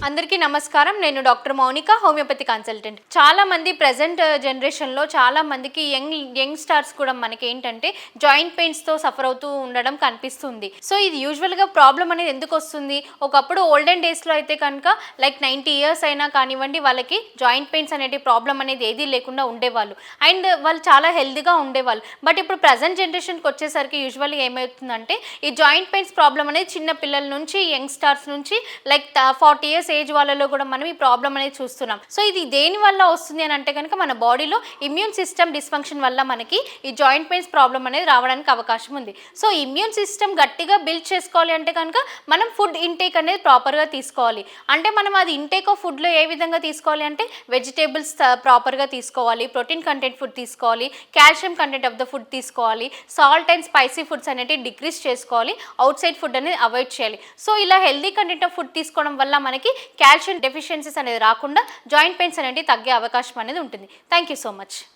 అందరికీ నమస్కారం. నేను డాక్టర్ మౌనిక, హోమియోపతి కన్సల్టెంట్. చాలా మంది ప్రెజెంట్ జనరేషన్‌లో చాలా మందికి యంగ్ స్టార్స్ కూడా మనకేంటంటే జాయింట్ పెయిన్స్‌తో సఫర్ అవుతూ ఉండడం కనిపిస్తుంది. సో, ఇది యూజువల్‌గా ప్రాబ్లమ్ అనేది ఎందుకొస్తుంది? ఒకప్పుడు ఓల్డెన్ డేస్‌లో అయితే కనుక లైక్ 90 ఇయర్స్ అయినా కానివ్వండి, వాళ్ళకి జాయింట్ పెయిన్స్ అనేటి ప్రాబ్లమ్ అనేది ఏదీ లేకుండా ఉండేవాళ్ళు. అండ్ వాళ్ళు చాలా హెల్తీగా ఉండేవాళ్ళు. బట్ ఇప్పుడు ప్రెజెంట్ జనరేషన్‌కి వచ్చేసరికి యూజువల్‌గా ఏమవుతుందంటే ఈ జాయింట్ పెయిన్స్ ప్రాబ్లమ్ అనేది చిన్న పిల్లల నుంచి, యంగ్ స్టార్స్ నుంచి లైక్ 40 ఇయర్స్ ఏజ్ వాళ్ళలో కూడా మనం ఈ ప్రాబ్లం అనేది చూస్తున్నాం. సో ఇది దేని వల్ల వస్తుంది అని అంటే కనుక మన బాడీలో ఇమ్యూన్ సిస్టమ్ డిస్ఫంక్షన్ వల్ల మనకి ఈ జాయింట్ పెయిన్స్ ప్రాబ్లం అనేది రావడానికి అవకాశం ఉంది. సో ఇమ్యూన్ సిస్టమ్ గట్టిగా బిల్డ్ చేసుకోవాలి అంటే కనుక మనం ఫుడ్ ఇంటేక్ అనేది ప్రాపర్గా తీసుకోవాలి. అంటే మనం అది ఇంటేక్ ఆఫ్ ఫుడ్లో ఏ విధంగా తీసుకోవాలి అంటే వెజిటేబుల్స్ ప్రాపర్గా తీసుకోవాలి, ప్రోటీన్ కంటెంట్ ఫుడ్ తీసుకోవాలి, calcium content of the food తీసుకోవాలి, సాల్ట్ అండ్ స్పైసీ ఫుడ్స్ అనేవి డిక్రీజ్ చేసుకోవాలి, అవుట్ సైడ్ ఫుడ్ అనేది అవాయిడ్ చేయాలి. సో ఇలా హెల్దీ కంటెంట్ ఆఫ్ ఫుడ్ తీసుకోవడం వల్ల మనకి కాల్షియం డెఫిషియన్సీస్ అనేది రాకుండా జాయింట్ పెయిన్స్ అనేవి తగ్గే అవకాశం అనేది ఉంటుంది. Thank you so much.